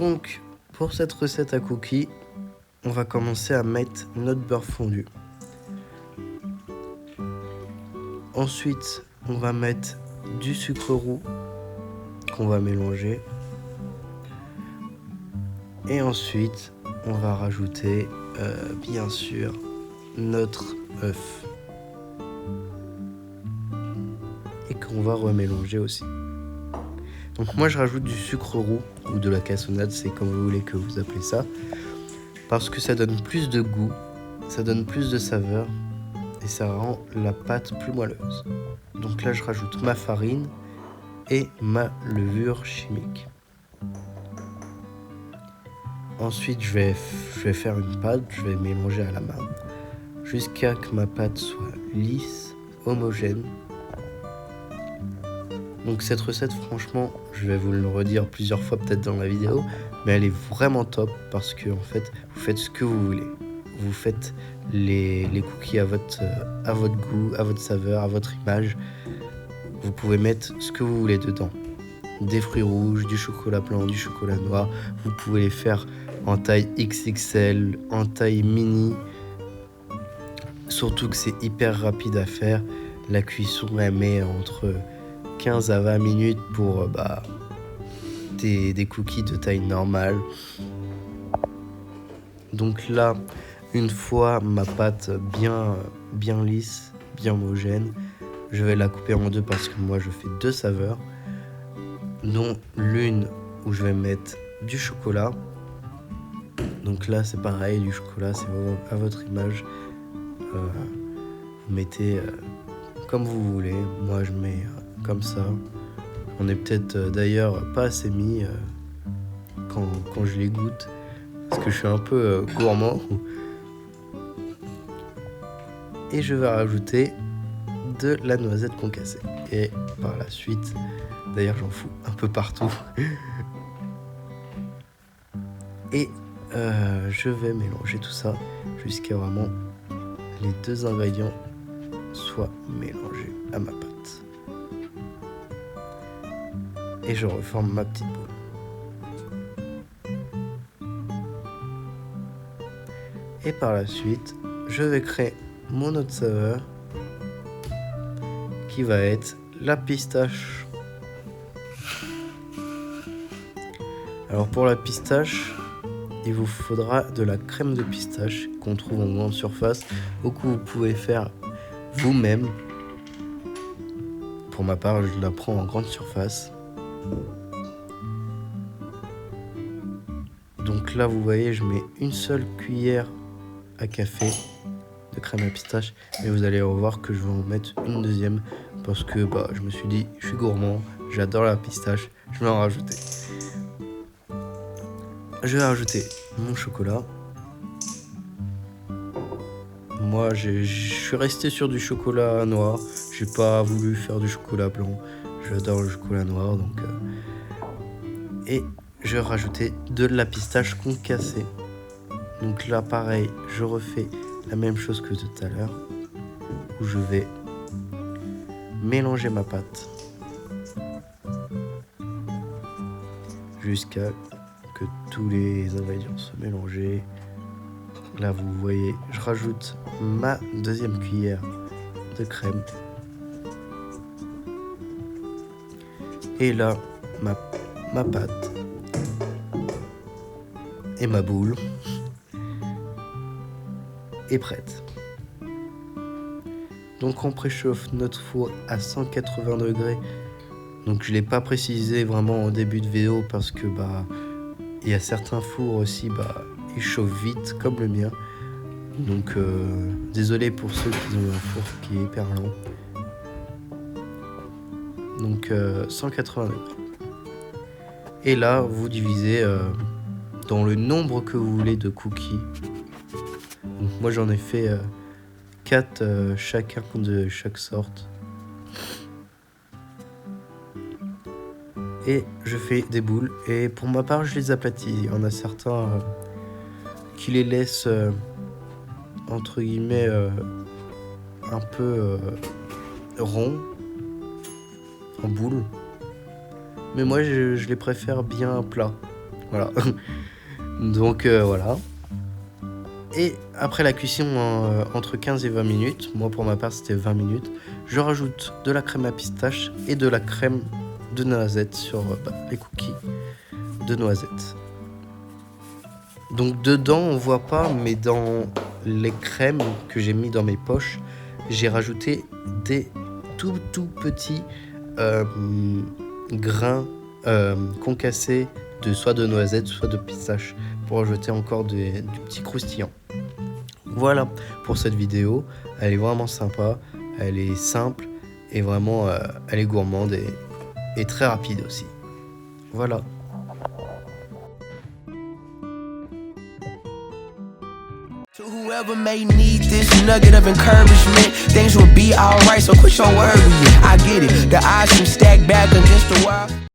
Donc, pour cette recette à cookies, on va commencer à mettre notre beurre fondu. Ensuite, on va mettre du sucre roux qu'on va mélanger. Et ensuite, on va rajouter, bien sûr, notre œuf. Et qu'on va remélanger aussi. Donc moi, je rajoute du sucre roux ou de la cassonade, c'est comme vous voulez que vous appelez ça. Parce que ça donne plus de goût, ça donne plus de saveur et ça rend la pâte plus moelleuse. Donc là, je rajoute ma farine et ma levure chimique. Ensuite, je vais faire une pâte, je vais mélanger à la main jusqu'à que ma pâte soit lisse, homogène. Donc cette recette, franchement, je vais vous le redire plusieurs fois peut-être dans la vidéo, mais elle est vraiment top parce que en fait, vous faites ce que vous voulez. Vous faites les cookies à votre goût, à votre saveur, à votre image. Vous pouvez mettre ce que vous voulez dedans. Des fruits rouges, du chocolat blanc, du chocolat noir. Vous pouvez les faire en taille XXL, en taille mini. Surtout que c'est hyper rapide à faire. La cuisson, elle met entre 15 à 20 minutes pour des cookies de taille normale. Donc là, une fois ma pâte bien lisse, bien homogène, je vais la couper en deux parce que moi je fais deux saveurs, dont l'une où je vais mettre du chocolat. Donc là c'est pareil, du chocolat, c'est à votre image. Vous mettez comme vous voulez. Moi je mets comme ça. On est peut-être d'ailleurs pas assez mis quand je les goûte, parce que je suis un peu gourmand. Et je vais rajouter de la noisette concassée. Et par la suite, d'ailleurs j'en fous un peu partout. Et je vais mélanger tout ça jusqu'à vraiment les deux ingrédients soient mélangés à ma pâte. Et je reforme ma petite boule. Et par la suite, je vais créer mon autre saveur qui va être la pistache. Alors pour la pistache, il vous faudra de la crème de pistache qu'on trouve en grande surface ou que vous pouvez faire vous-même. Pour ma part, je la prends en grande surface. Donc là, vous voyez, je mets une seule cuillère à café de crème à pistache, et vous allez revoir que je vais en mettre une deuxième parce que je me suis dit, je suis gourmand, j'adore la pistache, je vais en rajouter. Je vais rajouter mon chocolat. Moi, je suis resté sur du chocolat noir. J'ai pas voulu faire du chocolat blanc. J'adore le chocolat noir, donc. Et je vais rajouter de la pistache concassée. Donc là, pareil, je refais la même chose que tout à l'heure, où je vais mélanger ma pâte jusqu'à que tous les ingrédients soient mélangés. Là, vous voyez, je rajoute ma deuxième cuillère de crème. Et là, ma pâte et ma boule est prête. Donc on préchauffe notre four à 180 degrés. Donc je l'ai pas précisé vraiment au début de vidéo parce que il y a certains fours aussi ils chauffent vite comme le mien. Donc désolé pour ceux qui ont un four qui est hyper lent. Donc 180 degrés. Et là vous divisez dans le nombre que vous voulez de cookies. Donc moi j'en ai fait 4 chacun de chaque sorte. Et je fais des boules. Et pour ma part, je les aplatis. Il y en a certains qui les laissent, entre guillemets, un peu ronds, en boule. Mais moi, je les préfère bien plats. Voilà. Donc voilà. Et après la cuisson entre 15 et 20 minutes, moi pour ma part c'était 20 minutes, je rajoute de la crème à pistache et de la crème de noisette sur les cookies de noisette. Donc dedans on voit pas, mais dans les crèmes que j'ai mis dans mes poches, j'ai rajouté des tout petits grains concassés de soit de noisette soit de pistache pour ajouter encore du petit croustillant. Voilà pour cette vidéo, elle est vraiment sympa, elle est simple et vraiment elle est gourmande et très rapide aussi. Voilà. To whoever may need this nugget of encouragement, things will be alright, so quit your worrying. I get it, the odds seem stacked back against the wall.